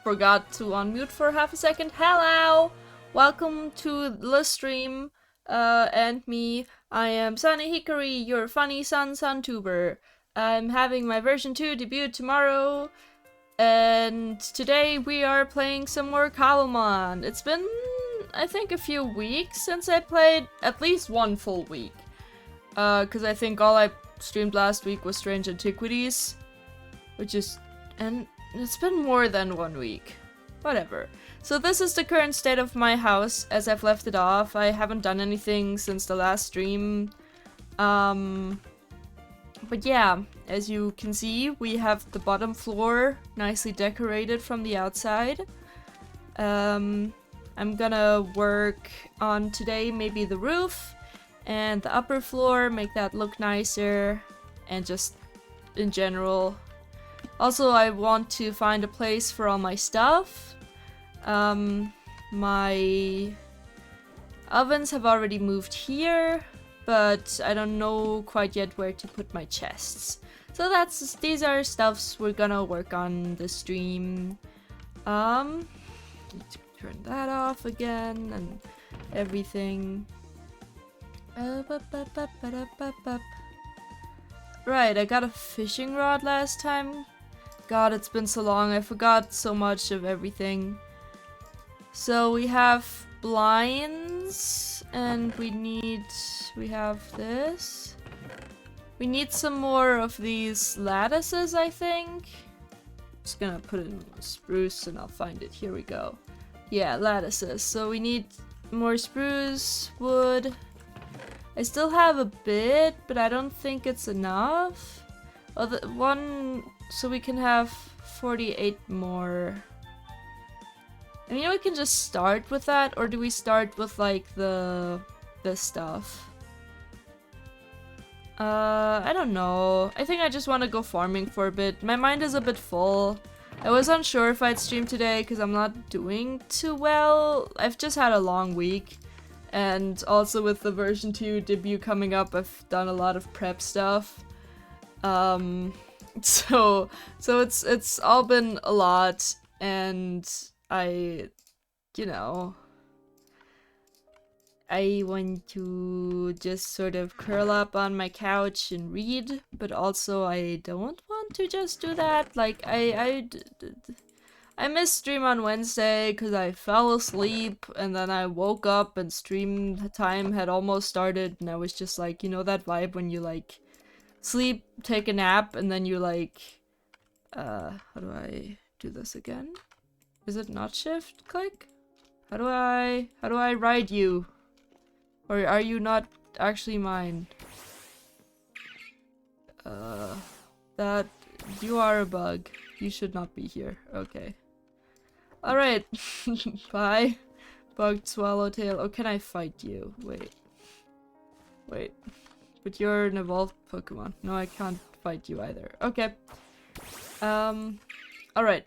forgot to unmute for half a second. Hello! Welcome to the stream, and me. I am Sunny Hickory, your funny Suntuber. I'm having my version 2 debut tomorrow, and today we are playing some more Cobblemon. It's been, I think, a few weeks since I played, at least one full week. Because I think all I streamed last week was Strange Antiquities, and it's been more than 1 week. Whatever. So this is the current state of my house as I've left it off. I haven't done anything since the last stream. But yeah, as you can see, we have the bottom floor nicely decorated from the outside. I'm gonna work on today maybe the roof and the upper floor, make that look nicer, and just in general. Also, I want to find a place for all my stuff. My ovens have already moved here, but I don't know quite yet where to put my chests. So these are stuffs we're gonna work on the stream. Need to turn that off again and everything. Right, I got a fishing rod last time. God, it's been so long, I forgot so much of everything. So we have blinds, and we have this. We need some more of these lattices, I think. Just gonna put in spruce and I'll find it. Here we go. Yeah, lattices. So we need more spruce, wood. I still have a bit, but I don't think it's enough. Oh, so we can have 48 more. I mean, we can just start with that, or do we start with like this stuff? I don't know. I think I just want to go farming for a bit. My mind is a bit full. I was unsure if I'd stream today because I'm not doing too well. I've just had a long week. And also with the version 2 debut coming up, I've done a lot of prep stuff. So it's all been a lot, and I want to just sort of curl up on my couch and read, but also I don't want to just do that. Like, I missed stream on Wednesday because I fell asleep, and then I woke up and stream time had almost started, and I was just like, you know that vibe when you like sleep, take a nap, and then you like, how do I do this again? Is it not shift click? How do I ride you? Or are you not actually mine? That you are a bug. You should not be here. Okay. Alright. Bye. Bugged swallowtail. Oh, can I fight you? Wait. But you're an evolved Pokemon. No, I can't fight you either. Okay. Alright.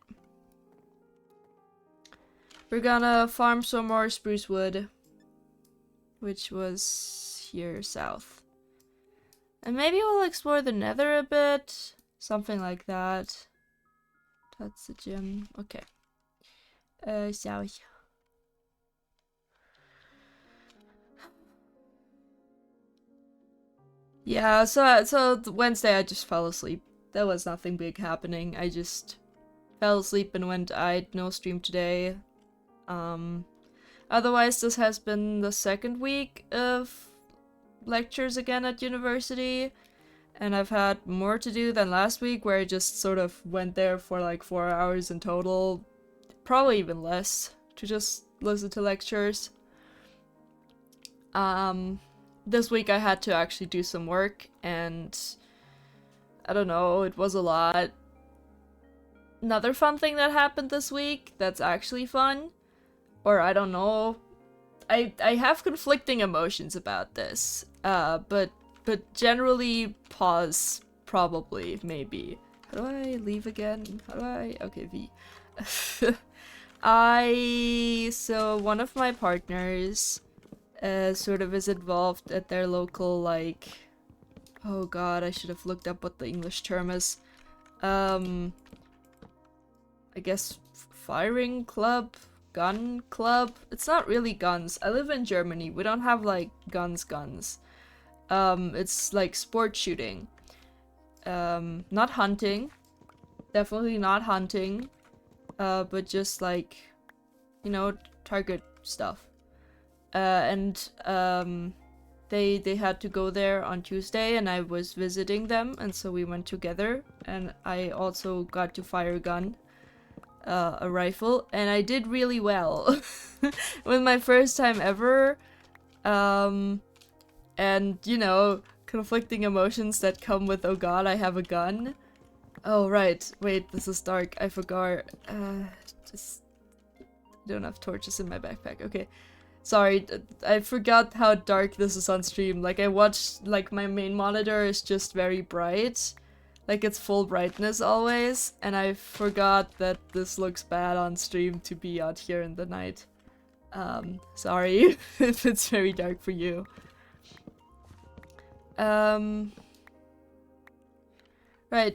We're gonna farm some more spruce wood, which was here south. And maybe we'll explore the nether a bit. Something like that. That's the gym. Okay. So yeah, so Wednesday I just fell asleep. There was nothing big happening. I just fell asleep and went, I'd no stream today. Otherwise, this has been the second week of lectures again at university, and I've had more to do than last week, where I just sort of went there for like 4 hours in total, probably even less, to just listen to lectures. This week I had to actually do some work, and I don't know, it was a lot. Another fun thing that happened this week that's actually fun, or I don't know, I have conflicting emotions about this, but generally pause, probably, maybe. How do I leave again? Okay, V. So one of my partners sort of is involved at their local, like, oh god, I should have looked up what the English term is. I guess firing club, gun club. It's not really guns. I live in Germany. We don't have like guns. It's like sport shooting. Not hunting. Definitely not hunting. But just like, you know, target stuff. They had to go there on Tuesday, and I was visiting them, and so we went together, and I also got to fire a gun, a rifle, and I did really well. With my first time ever, and you know, conflicting emotions that come with, oh god, I have a gun. Oh right, wait, this is dark, I forgot. Just don't have torches in my backpack, okay. Sorry, I forgot how dark this is on stream. Like, I watched, like, my main monitor is just very bright. Like, it's full brightness always. And I forgot that this looks bad on stream to be out here in the night. Sorry if it's very dark for you. Right,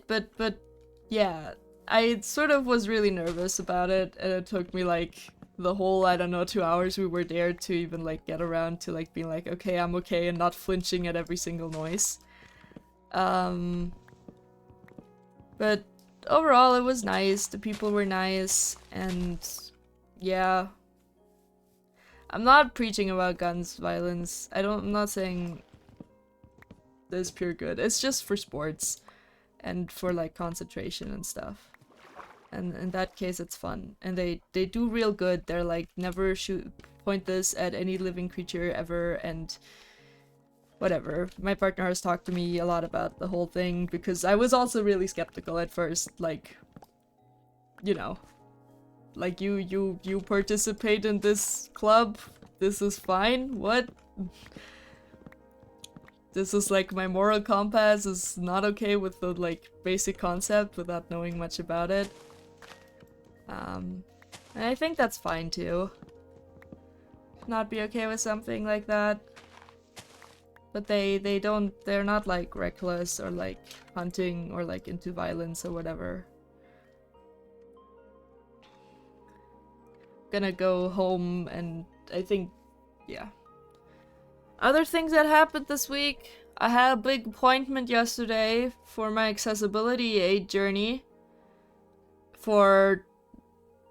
but, yeah. I sort of was really nervous about it, and it took me, like, the whole, I don't know, 2 hours we were there to even, like, get around to, like, being like, okay, I'm okay, and not flinching at every single noise. But overall, it was nice. The people were nice, and yeah. I'm not preaching about guns, violence. I'm not saying there's pure good. It's just for sports, and for, like, concentration and stuff. And in that case, it's fun. And they do real good. They're like, never point this at any living creature ever, and whatever. My partner has talked to me a lot about the whole thing, because I was also really skeptical at first. Like, you know, like, you participate in this club? This is fine? What? This is like, my moral compass is not okay with the, like, basic concept without knowing much about it. And I think that's fine too. Not be okay with something like that. But they're not like reckless or like hunting or like into violence or whatever. Gonna go home, and I think, yeah. Other things that happened this week. I had a big appointment yesterday for my accessibility aid journey.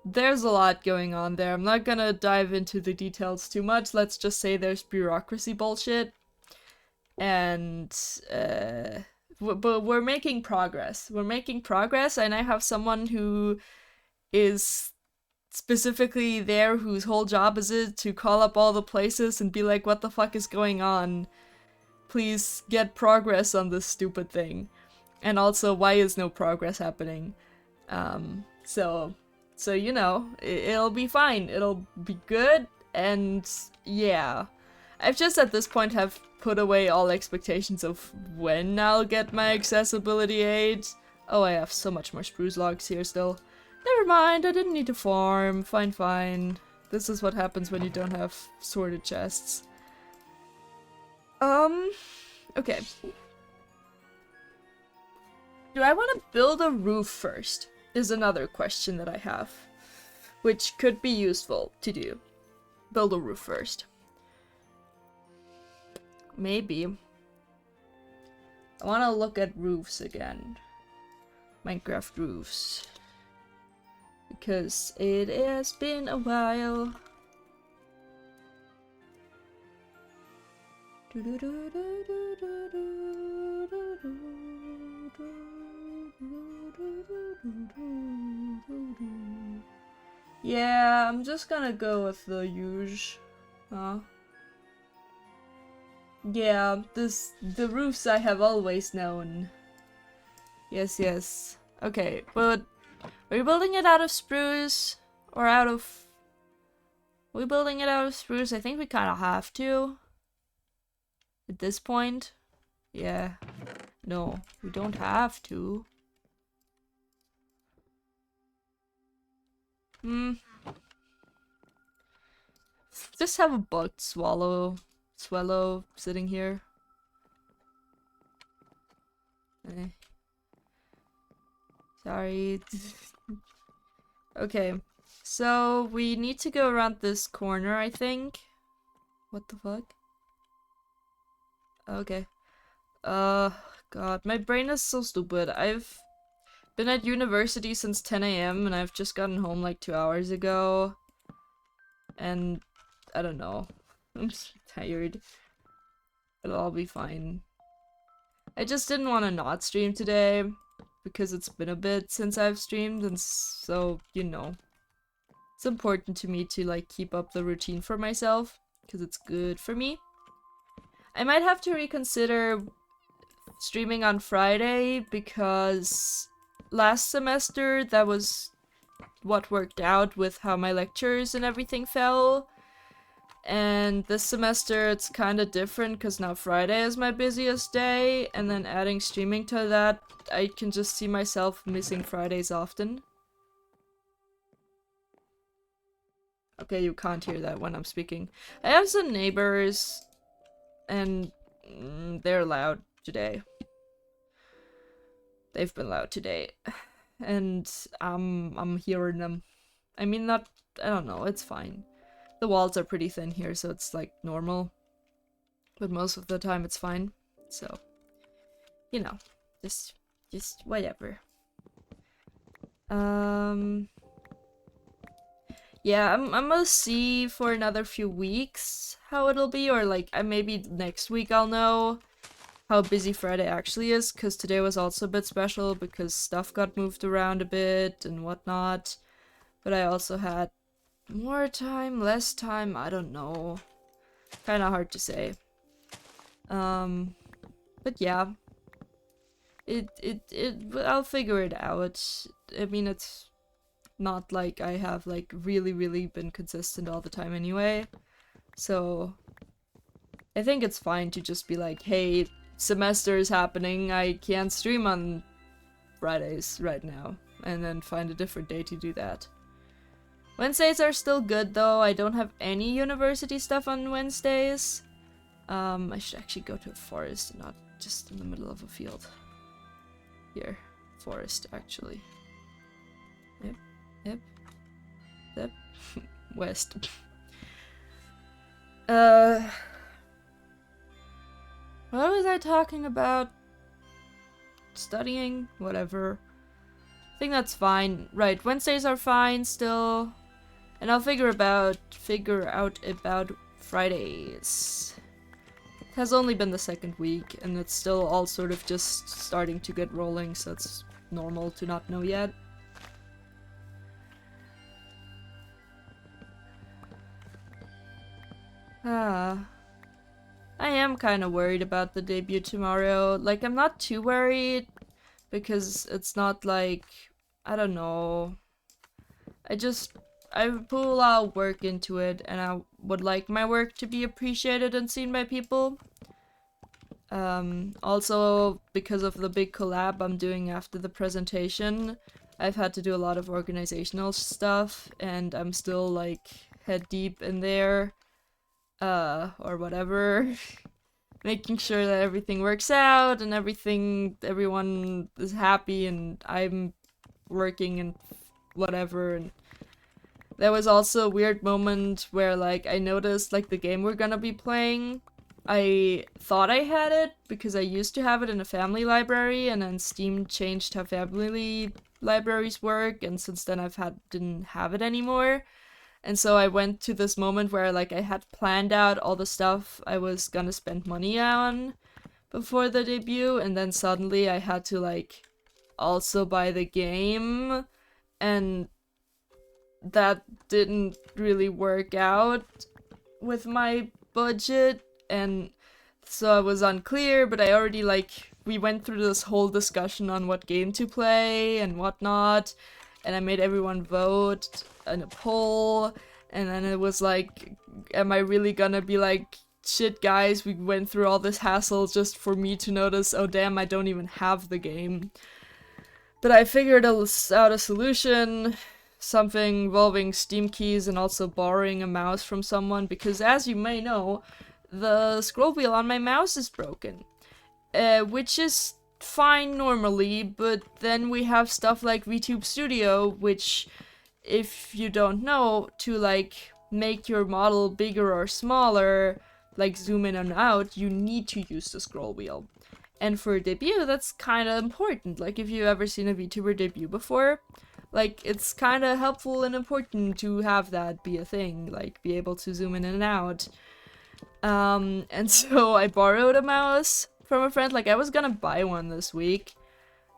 There's a lot going on there. I'm not gonna dive into the details too much. Let's just say there's bureaucracy bullshit. And, but we're making progress. We're making progress, and I have someone who is specifically there whose whole job is it to call up all the places and be like, what the fuck is going on? Please get progress on this stupid thing. And also, why is no progress happening? So, you know, it'll be fine. It'll be good, and yeah. I've just at this point have put away all expectations of when I'll get my accessibility aid. Oh, I have so much more spruce logs here still. Never mind, I didn't need to farm. Fine. This is what happens when you don't have sorted chests. Okay. Do I want to build a roof first? Is another question that I have, which could be useful to do. Build a roof first. Maybe. I want to look at roofs again. Minecraft roofs. Because it has been a while. Yeah, I'm just gonna go with the usual. Yeah, the roofs I have always known. Yes. Okay, but are we building it out of spruce? Or out of... Are we building it out of spruce? I think we kind of have to. At this point. Yeah. No, we don't have to. Just have a bugged swallow sitting here. Sorry. Okay. So we need to go around this corner, I think. What the fuck? Okay. God, my brain is so stupid. I've been at university since 10 a.m. and I've just gotten home like 2 hours ago. And I don't know. I'm just tired. It'll all be fine. I just didn't want to not stream today because it's been a bit since I've streamed, and so, you know, it's important to me to like keep up the routine for myself because it's good for me. I might have to reconsider streaming on Friday because last semester that was what worked out with how my lectures and everything fell. And this semester it's kind of different because now Friday is my busiest day, and then adding streaming to that, I can just see myself missing Fridays often. Okay, you can't hear that when I'm speaking. I have some neighbors, and they're loud today. They've been loud today, and I'm hearing them. I mean, I don't know, it's fine. The walls are pretty thin here, so it's like normal. But most of the time it's fine. So, you know, just whatever. Yeah, I'm gonna see for another few weeks how it'll be, or like maybe next week I'll know how busy Friday actually is, because today was also a bit special because stuff got moved around a bit and whatnot. But I also had more time, less time, I don't know. Kinda hard to say. But yeah. I'll figure it out. I mean, it's not like I have like really been consistent all the time anyway. So I think it's fine to just be like, hey, semester is happening, I can't stream on Fridays right now. And then find a different day to do that. Wednesdays are still good though. I don't have any university stuff on Wednesdays. I should actually go to a forest and not just in the middle of a field. Here. Forest, actually. Yep. West. What was I talking about? Studying? Whatever. I think that's fine. Right, Wednesdays are fine still. And I'll figure out about Fridays. It has only been the second week, and it's still all sort of just starting to get rolling, so it's normal to not know yet. I am kind of worried about the debut tomorrow. Like, I'm not too worried, because it's not like, I don't know. I put a lot of work into it, and I would like my work to be appreciated and seen by people. Also, because of the big collab I'm doing after the presentation, I've had to do a lot of organizational stuff, and I'm still, like, head deep in there, or whatever. Making sure that everything works out, and everyone is happy, and I'm working and whatever, and there was also a weird moment where, like, I noticed, like, the game we're gonna be playing, I thought I had it, because I used to have it in a family library, and then Steam changed how family libraries work, and since then didn't have it anymore. And so I went to this moment where, like, I had planned out all the stuff I was gonna spend money on before the debut, and then suddenly I had to, like, also buy the game, and that didn't really work out with my budget, and so I was unclear, but I already, like, we went through this whole discussion on what game to play and whatnot, and I made everyone vote in a poll, and then it was like, am I really gonna be like, shit guys, we went through all this hassle just for me to notice, oh damn, I don't even have the game. But I figured out a solution, something involving Steam keys and also borrowing a mouse from someone, because as you may know, the scroll wheel on my mouse is broken. Which is fine normally, but then we have stuff like VTube Studio, which if you don't know, to like make your model bigger or smaller, like zoom in and out, you need to use the scroll wheel. And for debut, that's kind of important. Like, if you've ever seen a VTuber debut before, like, it's kind of helpful and important to have that be a thing, like, be able to zoom in and out. And so I borrowed a mouse from a friend. Like, I was gonna buy one this week,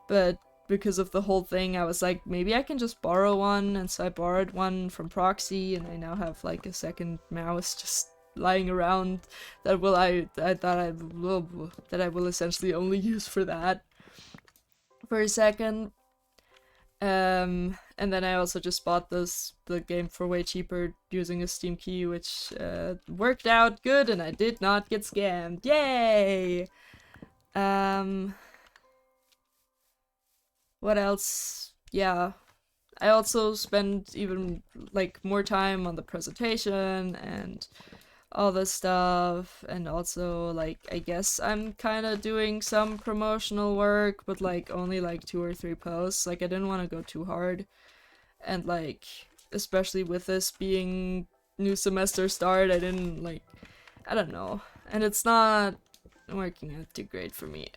but because of the whole thing, I was like, maybe I can just borrow one, and so I borrowed one from Proxy, and I now have, like, a second mouse just lying around that I will essentially only use for that for a second. And then I also just bought the game for way cheaper using a Steam key, which worked out good, and I did not get scammed. Yay! What else? Yeah. I also spent even like more time on the presentation and all this stuff, and also like I guess I'm kind of doing some promotional work, but like only like 2 or 3 posts. Like I didn't want to go too hard, and like especially with this being new semester start, I didn't like, I don't know, and it's not working out too great for me.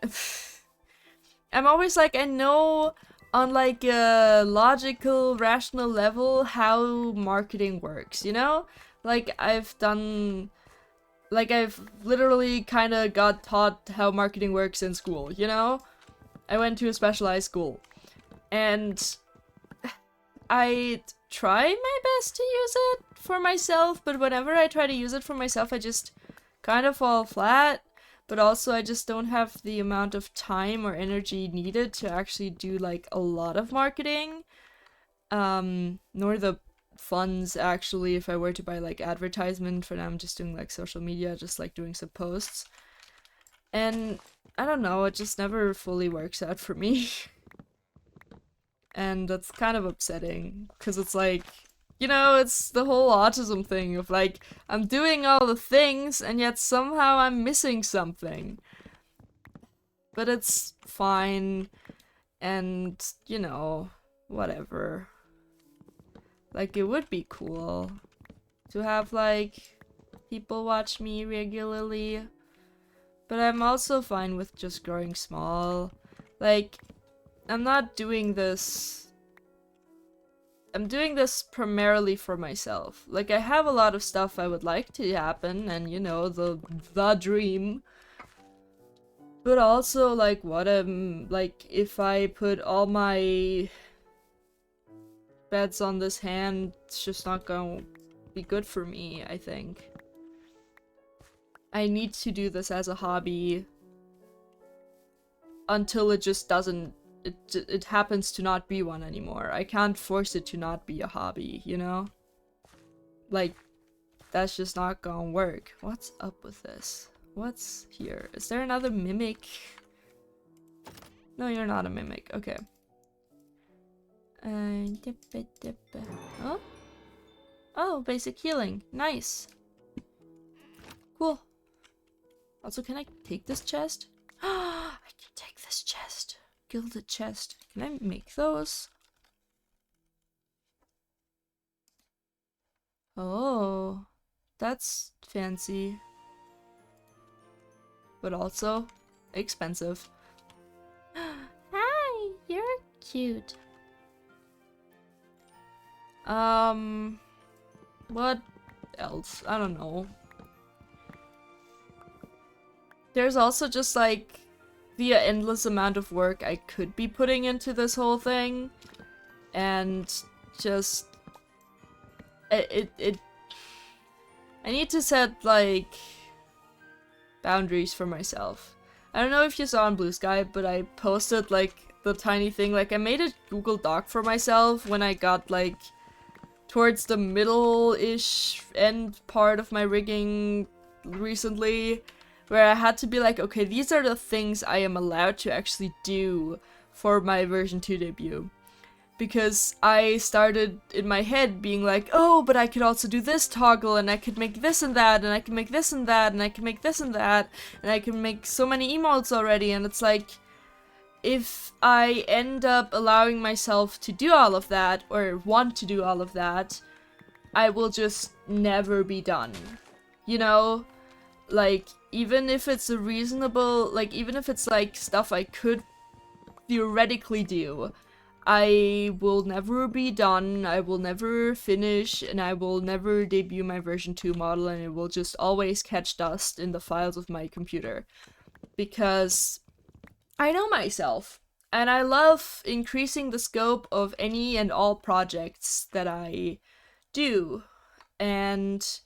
I'm always like, I know on like a logical, rational level how marketing works, you know? Like, I've literally kind of got taught how marketing works in school, you know? I went to a specialized school. And I try my best to use it for myself, but whenever I try to use it for myself, I just kind of fall flat. But also, I just don't have the amount of time or energy needed to actually do, like, a lot of marketing. Nor the funds, actually, if I were to buy, like, advertisement. For now, I'm just doing, like, social media, just, like, doing some posts. And, I don't know, it just never fully works out for me. And that's kind of upsetting, because it's like, you know, it's the whole autism thing of like, I'm doing all the things and yet somehow I'm missing something. But it's fine, and, you know, whatever. Like, it would be cool to have, like, people watch me regularly. But I'm also fine with just growing small. Like, I'm not doing this... I'm doing this primarily for myself. Like, I have a lot of stuff I would like to happen, and, you know, the dream. But also, like, like, if I put all my bets on this hand, it's just not gonna be good for me, I think. I need to do this as a hobby until it just doesn't... It happens to not be one anymore. I can't force it to not be a hobby, you know? Like, that's just not gonna work. What's up with this? What's here? Is there another mimic? No, you're not a mimic. Okay. Oh? Oh, basic healing. Nice. Cool. Also, can I take this chest? I can take this chest. Gilded chest. Can I make those? Oh, that's fancy. But also expensive. Hi, you're cute. What else? I don't know. There's also just like the endless amount of work I could be putting into this whole thing, and just I need to set like boundaries for myself. I don't know if you saw on Blue Sky, but I posted like the tiny thing, like I made a Google Doc for myself when I got like towards the middle-ish end part of my rigging recently, where I had to be like, okay, these are the things I am allowed to actually do for my version 2 debut. Because I started in my head being like, oh, but I could also do this toggle, and I could make this and that, and I can make this and that, and I can make this and that, and I can make so many emotes already, and it's like, if I end up allowing myself to do all of that, or want to do all of that, I will just never be done. You know? Like, even if it's a reasonable, like, even if it's, like, stuff I could theoretically do, I will never be done, I will never finish, and I will never debut my version 2 model, and it will just always catch dust in the files of my computer. Because I know myself, and I love increasing the scope of any and all projects that I do, and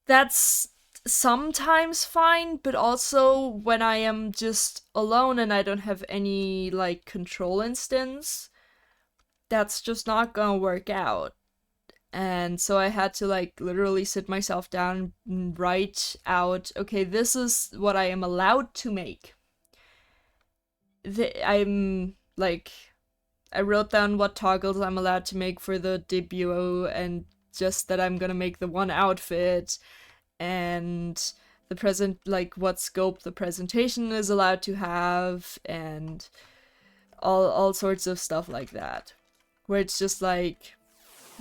that's sometimes fine, but also when I am just alone and I don't have any, like, control instance, that's just not gonna work out. And so I had to, like, literally sit myself down and write out, okay, this is what I am allowed to make. I'm, like, I wrote down what toggles I'm allowed to make for the debut, and just that I'm gonna make the one outfit, and the present, like, what scope the presentation is allowed to have, and all sorts of stuff like that, where it's just like,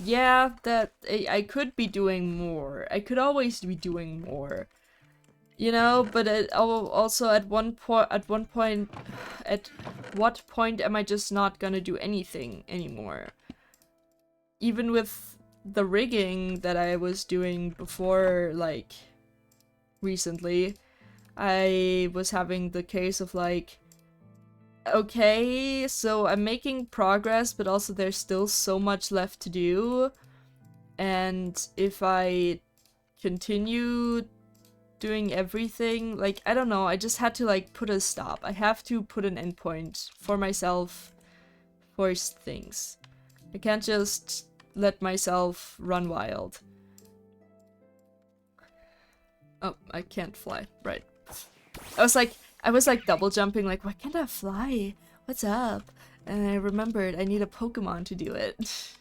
yeah, that I could be doing more. I could always be doing more, you know. But also at what point am I just not gonna do anything anymore? Even with the rigging that I was doing before, like, recently, I was having the case of, like, okay, so I'm making progress, but also there's still so much left to do, and if I continue doing everything, like, I don't know, I just had to, like, put a stop. I have to put an endpoint for myself for things. I can't just let myself run wild. Oh, I can't fly. Right. I was like double jumping, like, why can't I fly? What's up? And I remembered I need a Pokemon to do it.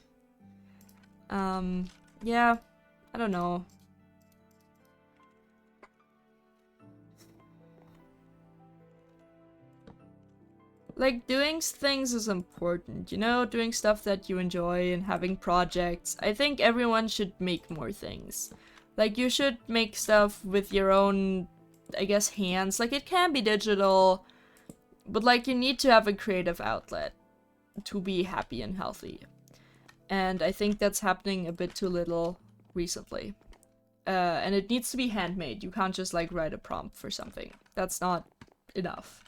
Yeah, I don't know. Like, doing things is important, you know? Doing stuff that you enjoy and having projects. I think everyone should make more things. Like, you should make stuff with your own, I guess, hands. Like, it can be digital, but, like, you need to have a creative outlet to be happy and healthy. And I think that's happening a bit too little recently. And it needs to be handmade. You can't just, like, write a prompt for something. That's not enough.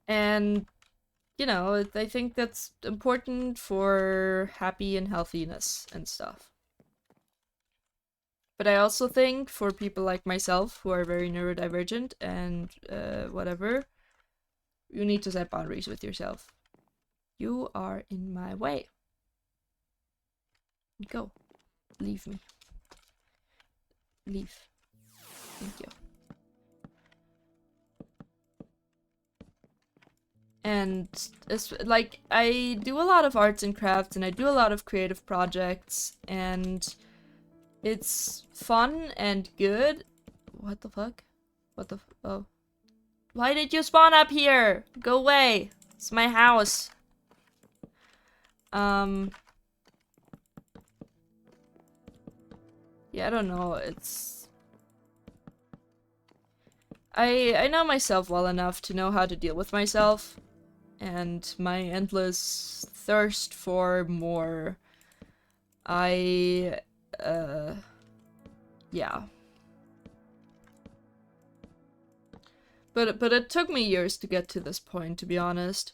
And, you know, I think that's important for happy and healthiness and stuff. But I also think for people like myself who are very neurodivergent and whatever, you need to set boundaries with yourself. You are in my way. Go. Leave me. Leave. Thank you. And it's like, I do a lot of arts and crafts and I do a lot of creative projects, and it's fun and good. What the fuck? What the oh. Why did you spawn up here? Go away. It's my house. Yeah, I don't know. It's I know myself well enough to know how to deal with myself and my endless thirst for more. Yeah. But it took me years to get to this point, to be honest.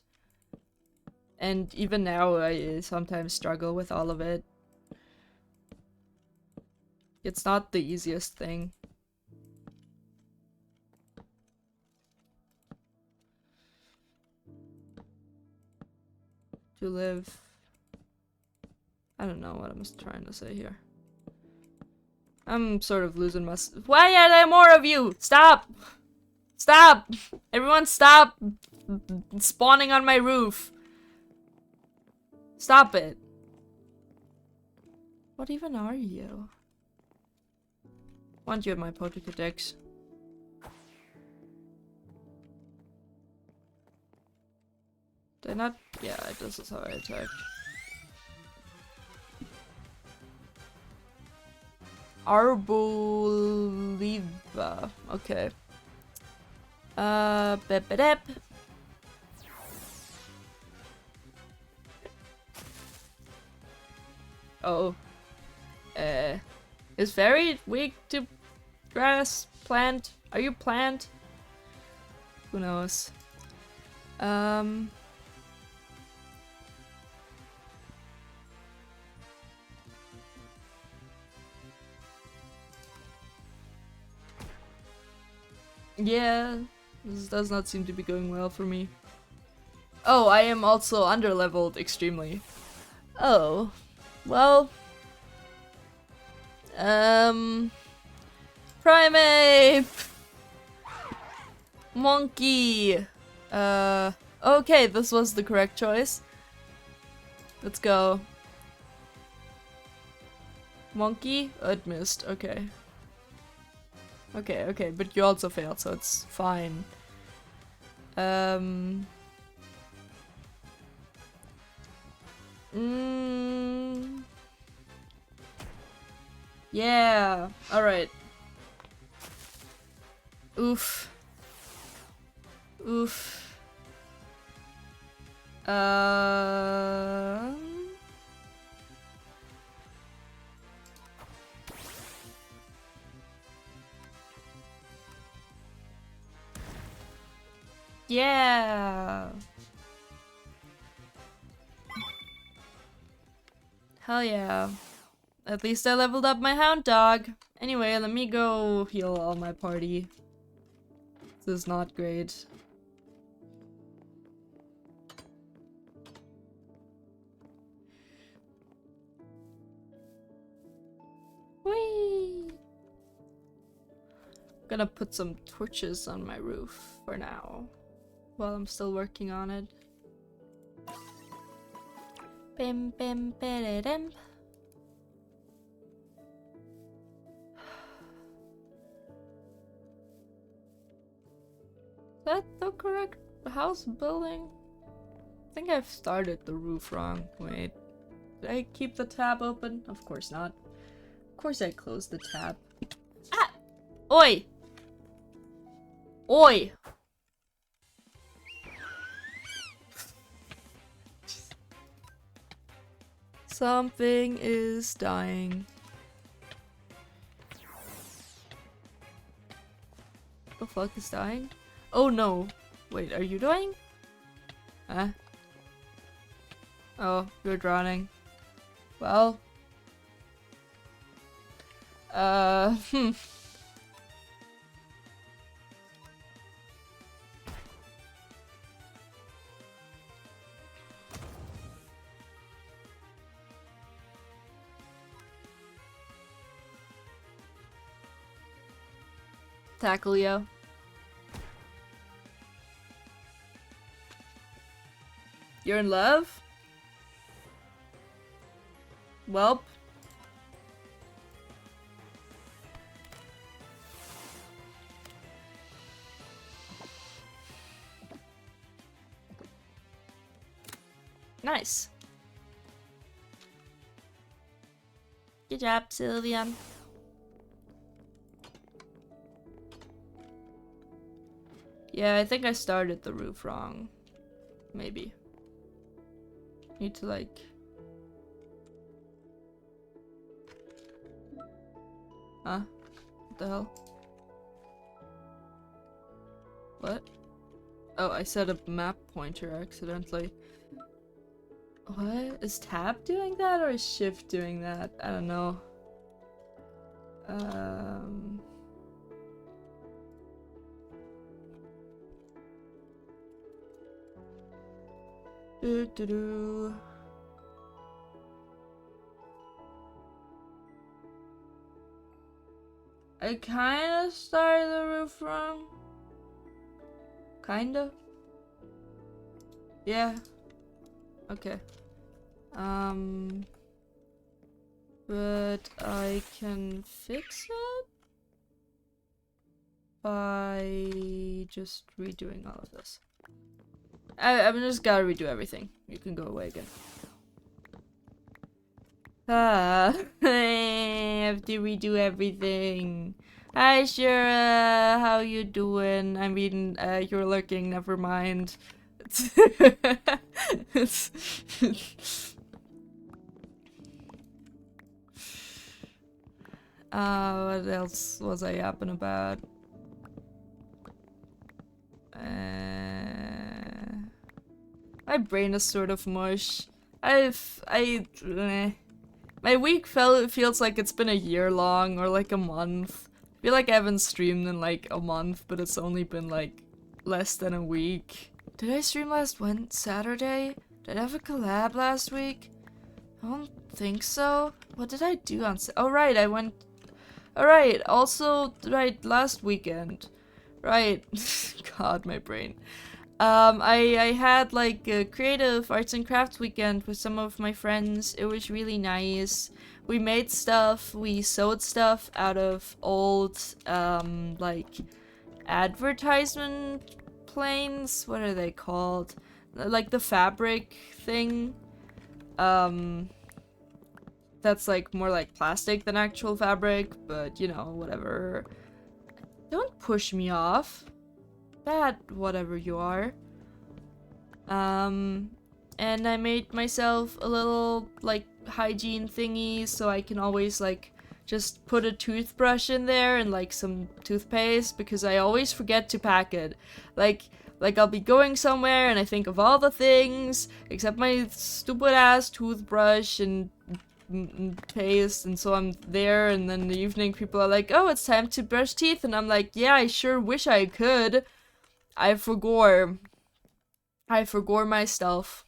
And even now, I sometimes struggle with all of it. It's not the easiest thing. To live. I don't know what I'm trying to say here. I'm sort of losing my... Why are there more of you? Stop! Stop! Everyone stop spawning on my roof. Stop it. What even are you? Want you at my Pokédex. Did I not? Yeah, this is how I attack. Arboliva. Okay. Bep. Oh. Is very weak to grass, plant. Are you plant? Who knows? Yeah, this does not seem to be going well for me. Oh, I am also underleveled extremely. Oh, well. Primate! Monkey! Okay, this was the correct choice. Let's go. Monkey? Oh, it missed, okay. Okay, but you also failed, so it's fine. Yeah, alright. Oof. Yeah. Hell yeah. At least I leveled up my hound dog. Anyway, let me go heal all my party. This is not great. Whee! I'm gonna put some torches on my roof for now, while I'm still working on it. Bim bim bim. Is that the correct house building? I think I've started the roof wrong. Wait. Did I keep the tab open? Of course not. Of course I closed the tab. Ah! Oi! Oi! Something is dying. The fuck is dying? Oh no. Wait, are you dying? Huh? Oh, you're drowning. Well. Tackle yo. You're in love? Welp. Nice. Good job, Sylvian. Yeah, I think I started the roof wrong. Maybe. Need to like... Huh? What the hell? What? Oh, I set a map pointer accidentally. What? Is tab doing that or is shift doing that? I don't know. I kinda started the roof wrong. Kinda? Yeah. Okay. But I can fix it by just redoing all of this. I'm just gotta redo everything. You can go away again. I have to redo everything. Hi, Shira. How you doing? I mean, you're lurking. Never mind. What else was I yapping about? My brain is sort of mush. My week feels like it's been a year long or like a month. I feel like I haven't streamed in like a month, but it's only been like less than a week. Did I stream last Saturday? Did I have a collab last week? I don't think so. What did I do on oh right, I went... Alright, also, right, last weekend. Right. God, my brain. I had like a creative arts and crafts weekend with some of my friends. It was really nice. We made stuff, we sewed stuff out of old, like, advertisement planes? What are they called? Like the fabric thing. That's like more like plastic than actual fabric, but you know, whatever. Don't push me off. Bad, whatever you are. And I made myself a little, like, hygiene thingy so I can always, like, just put a toothbrush in there and, like, some toothpaste because I always forget to pack it. Like I'll be going somewhere and I think of all the things except my stupid ass toothbrush and paste, and so I'm there, and then in the evening people are like, oh, it's time to brush teeth, and I'm like, yeah, I sure wish I could. I forgot my stuff.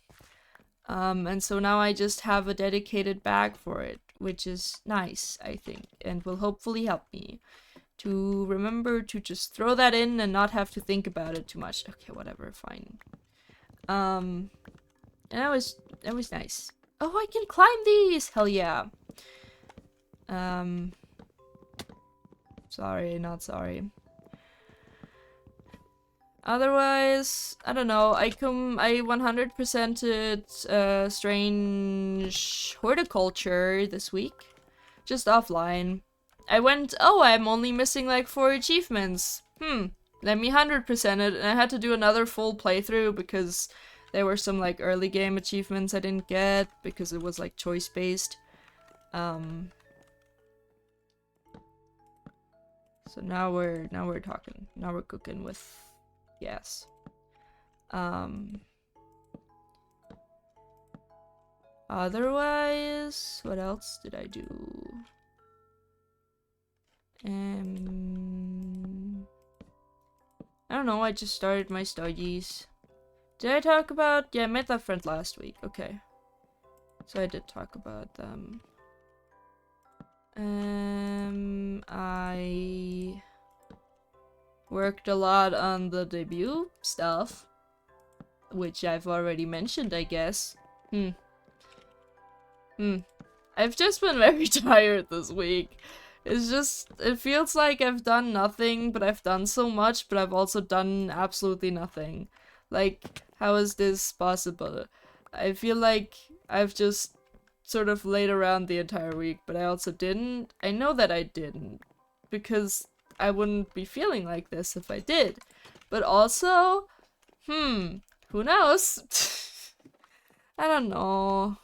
And so now I just have a dedicated bag for it, which is nice, I think, and will hopefully help me to remember to just throw that in and not have to think about it too much. Okay, whatever, fine. And that was nice. Oh, I can climb these! Hell yeah. Sorry, not sorry. Otherwise, I don't know, I 100%ed strange horticulture this week. Just offline. I went, oh, I'm only missing like 4 achievements. Let me 100% it, and I had to do another full playthrough because there were some like early game achievements I didn't get because it was like choice based. So now we're talking. Now we're cooking with gas. Otherwise, what else did I do? I don't know, I just started my studies. Did I talk about... Yeah, I met that friend last week. Okay. So I did talk about them. I worked a lot on the debut stuff, which I've already mentioned, I guess. I've just been very tired this week. It's just, it feels like I've done nothing, but I've done so much, but I've also done absolutely nothing. Like, how is this possible? I feel like I've just sort of laid around the entire week, but I also didn't. I know that I didn't, because I wouldn't be feeling like this if I did. But also, who knows? I don't know.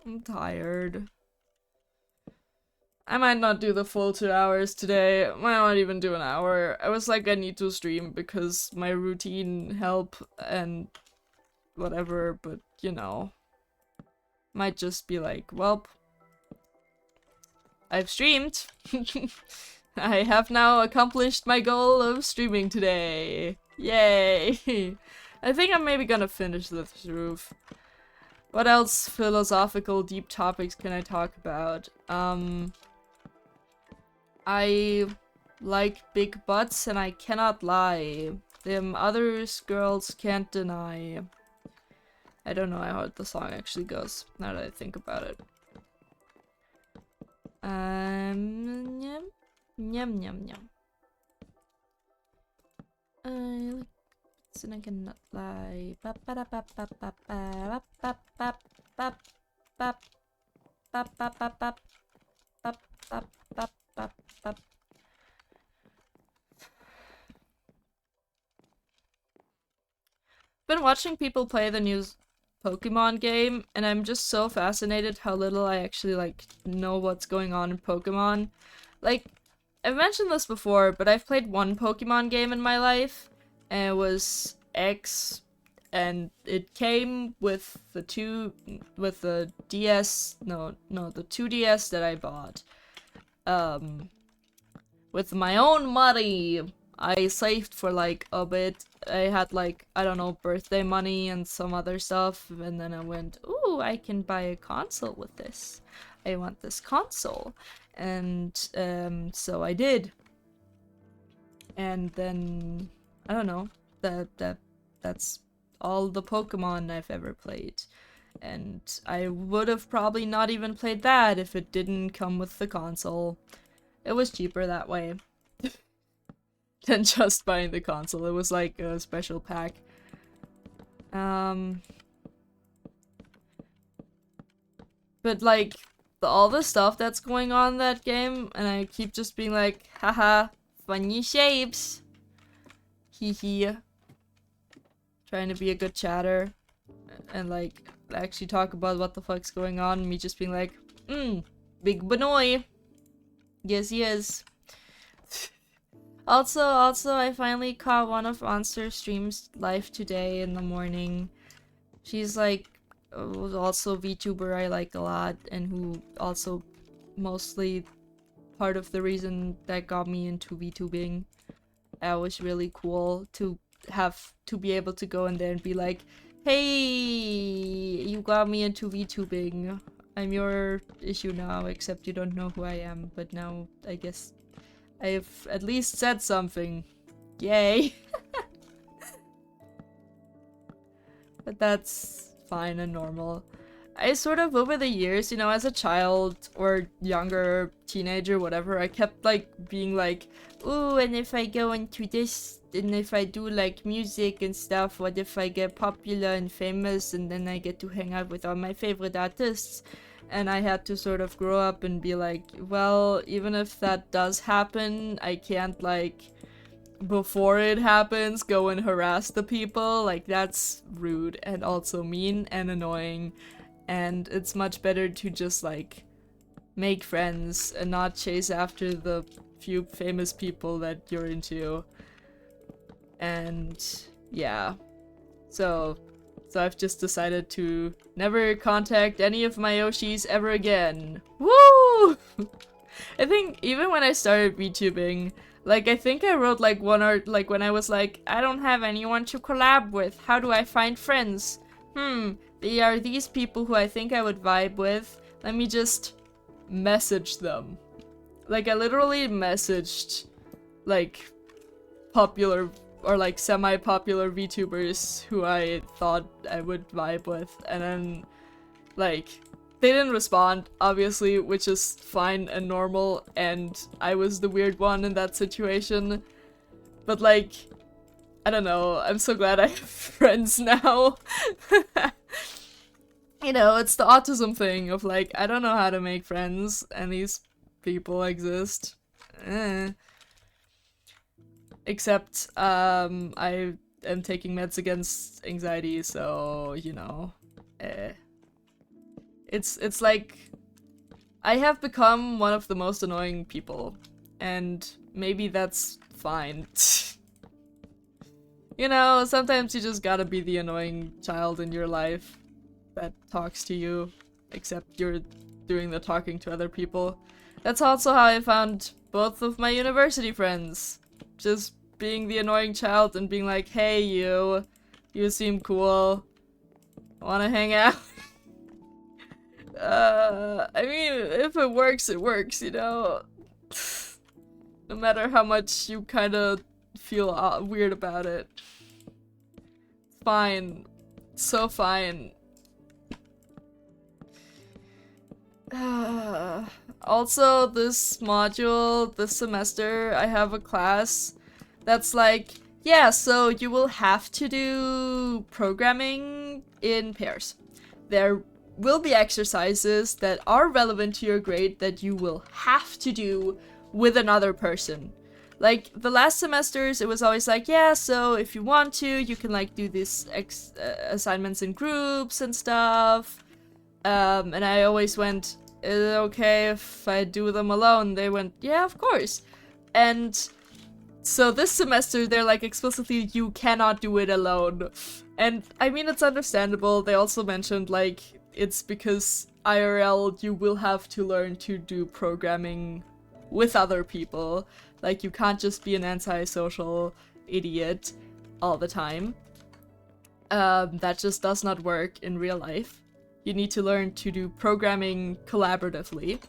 I'm tired. I might not do the full 2 hours today. I might not even do an hour. I was like, I need to stream because my routine help and whatever, but you know. Might just be like, welp. I've streamed. I have now accomplished my goal of streaming today. Yay! I think I'm maybe gonna finish this roof. What else philosophical deep topics can I talk about? I like big butts and I cannot lie. Them others girls can't deny. I don't know how the song actually goes, now that I think about it. Yum. Yum, yum, yum. I cannot lie. Been watching people play the new Pokemon game, and I'm just so fascinated how little I actually like know what's going on in Pokemon. Like, I've mentioned this before, but I've played one Pokemon game in my life, and it was X, and it came with the the 2DS that I bought. With my own money. I saved for like a bit. I had like, I don't know, birthday money and some other stuff, and then I went, ooh, I can buy a console with this. I want this console. And so I did. And then I don't know, that's all the Pokemon I've ever played. And I would have probably not even played that if it didn't come with the console. It was cheaper that way than just buying the console. It was like a special pack. But like all the stuff that's going on in that game, and I keep just being like, haha, funny shapes. Hee hee. Trying to be a good chatter. And like actually talk about what the fuck's going on, and me just being like, big Benoy. Yes, yes. Also, I finally caught one of Monster streams live today in the morning. She's like also VTuber I like a lot, and who also mostly part of the reason that got me into VTubing. That was really cool to be able to go in there and be like, hey, you got me into VTubing. I'm your issue now, except you don't know who I am, but now I guess I've at least said something. Yay! But that's fine and normal. I sort of, over the years, you know, as a child or younger teenager, whatever, I kept like being like, ooh, and if I go into this, and if I do like music and stuff, what if I get popular and famous and then I get to hang out with all my favorite artists? And I had to sort of grow up and be like, well, even if that does happen, I can't like, before it happens, go and harass the people. Like, that's rude and also mean and annoying. And it's much better to just like make friends and not chase after the few famous people that you're into. And yeah, so I've just decided to never contact any of my Yoshis ever again. Woo! I think even when I started VTubing, like I think I wrote like one art, like when I was like, I don't have anyone to collab with, how do I find friends? They are these people who I think I would vibe with. Let me just message them. Like I literally messaged like popular or like semi-popular VTubers who I thought I would vibe with, and then like they didn't respond, obviously, which is fine and normal, and I was the weird one in that situation. But like, I don't know, I'm so glad I have friends now. You know, it's the autism thing of like, I don't know how to make friends, and these people exist. Except, I am taking meds against anxiety, so, you know, It's like, I have become one of the most annoying people, and maybe that's fine. You know, sometimes you just gotta be the annoying child in your life that talks to you, except you're doing the talking to other people. That's also how I found both of my university friends. Just being the annoying child and being like, hey you seem cool, wanna hang out? I mean, if it works, it works, you know? No matter how much you kinda feel weird about it. It's fine. It's so fine. Also, this module, this semester, I have a class that's like, yeah, so you will have to do programming in pairs. There will be exercises that are relevant to your grade that you will have to do with another person. Like, the last semesters, it was always like, yeah, so if you want to, you can, like, do these assignments in groups and stuff. And I always went, is it okay if I do them alone? They went, yeah, of course. And so this semester, they're like explicitly, you cannot do it alone. And I mean, it's understandable. They also mentioned, like, it's because IRL, you will have to learn to do programming with other people. Like, you can't just be an antisocial idiot all the time. That just does not work in real life. You need to learn to do programming collaboratively.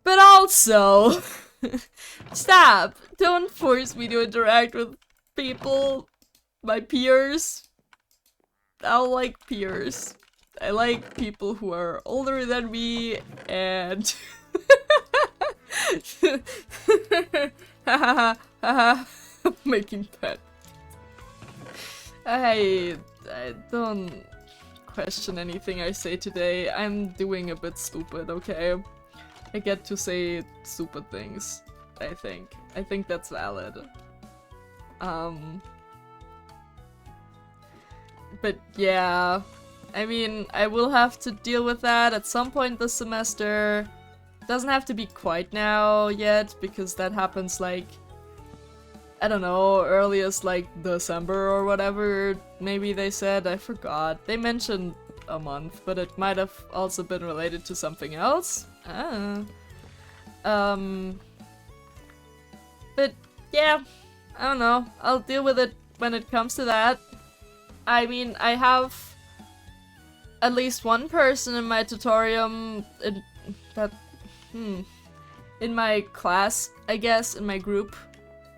But also, stop! Don't force me to interact with people, my peers. I don't like peers. I like people who are older than me and... making fun. I don't question anything I say today. I'm doing a bit stupid, okay? I get to say stupid things, I think. I think that's valid. But yeah, I mean, I will have to deal with that at some point this semester. Doesn't have to be quite now yet, because that happens like, I don't know, earliest like December or whatever, maybe they said, I forgot. They mentioned a month, but it might have also been related to something else. But yeah, I don't know, I'll deal with it when it comes to that. I mean, I have at least one person in my tutorium in my class, I guess, in my group,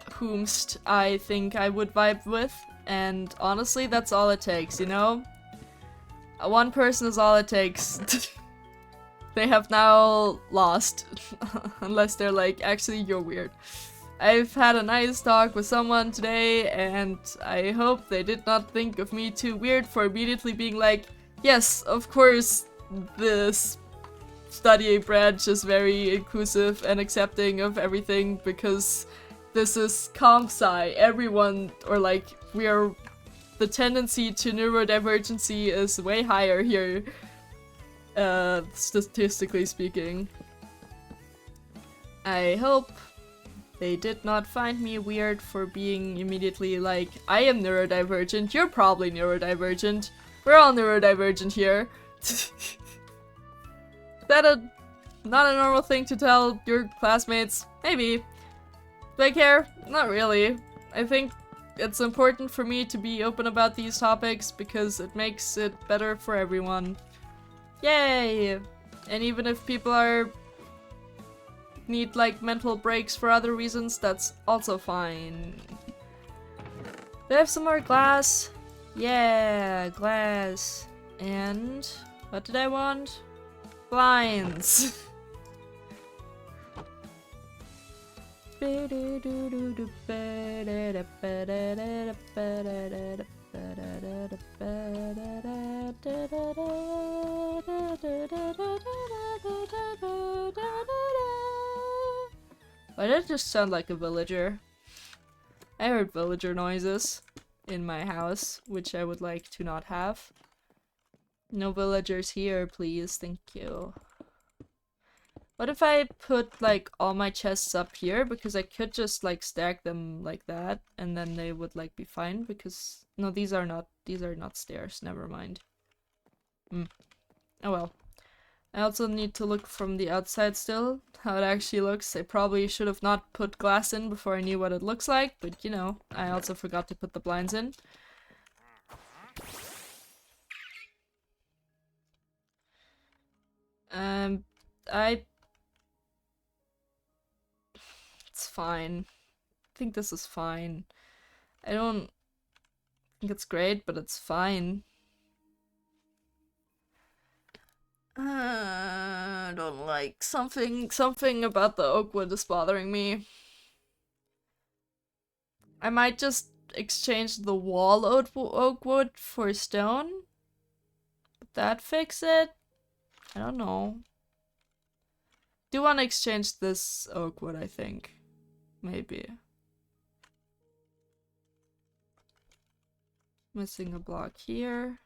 whomst I think I would vibe with, and honestly, that's all it takes, you know? One person is all it takes. They have now lost, unless they're like, actually, you're weird. I've had a nice talk with someone today, and I hope they did not think of me too weird for immediately being like, yes, of course, this study branch is very inclusive and accepting of everything, because this is comp sci. Everyone, or like, the tendency to neurodivergency is way higher here, statistically speaking. I hope they did not find me weird for being immediately like, I am neurodivergent, you're probably neurodivergent, we're all neurodivergent here. Is that not a normal thing to tell your classmates? Maybe. Do I care? Not really. I think it's important for me to be open about these topics because it makes it better for everyone. Yay! And even if people need like mental breaks for other reasons, that's also fine. Do I have some more glass? Yeah, glass. And what did I want? Blinds. Why did it just sound like a villager? I heard villager noises in my house, which I would like to not have. No villagers here, please. Thank you. What if I put, like, all my chests up here? Because I could just, like, stack them like that, and then they would, like, be fine, because... No, these are not stairs. Never mind. Oh well. I also need to look from the outside still, how it actually looks. I probably should have not put glass in before I knew what it looks like, but, you know, I also forgot to put the blinds in. It's fine. I think this is fine. I don't think it's great, but it's fine. I don't like something about the oak wood is bothering me. I might just exchange the wall oak wood for stone. Would that fix it? I don't know. Do want to exchange this oak wood, I think. Maybe. Missing a block here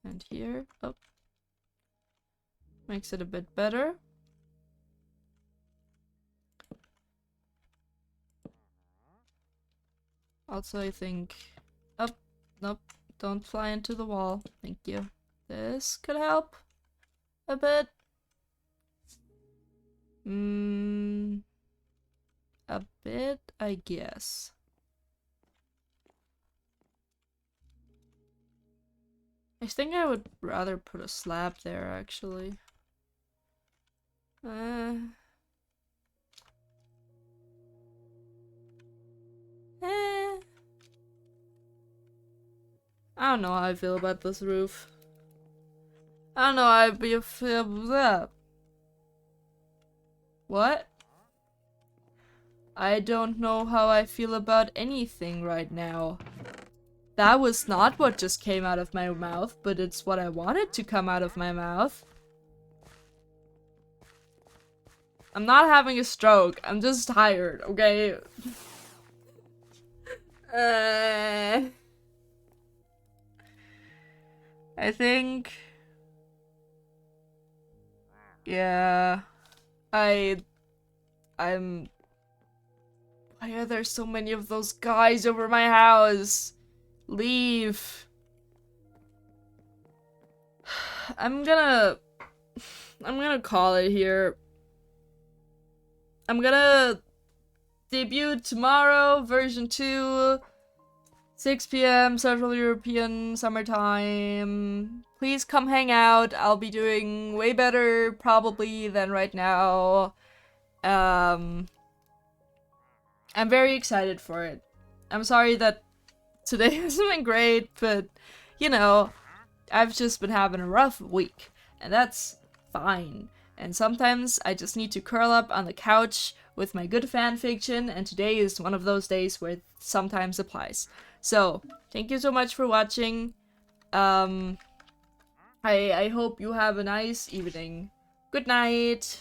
and here. Oh. Makes it a bit better. Also, I think... Oh, nope. Don't fly into the wall. Thank you. This could help a bit. A bit, I guess. I think I would rather put a slab there, actually. I don't know how I feel about this roof. I don't know how I feel about that. What? I don't know how I feel about anything right now. That was not what just came out of my mouth, but it's what I wanted to come out of my mouth. I'm not having a stroke. I'm just tired, okay? I think... Yeah... I'm... Why are there so many of those guys over my house? Leave. I'm gonna call it here. I'm gonna debut tomorrow, version 2, 6 p.m. Central European summertime. Please come hang out. I'll be doing way better probably than right now. I'm very excited for it. I'm sorry that today hasn't been great, but you know, I've just been having a rough week, and that's fine. And sometimes I just need to curl up on the couch with my good fanfiction, and today is one of those days where it sometimes applies. So, thank you so much for watching. I hope you have a nice evening. Good night!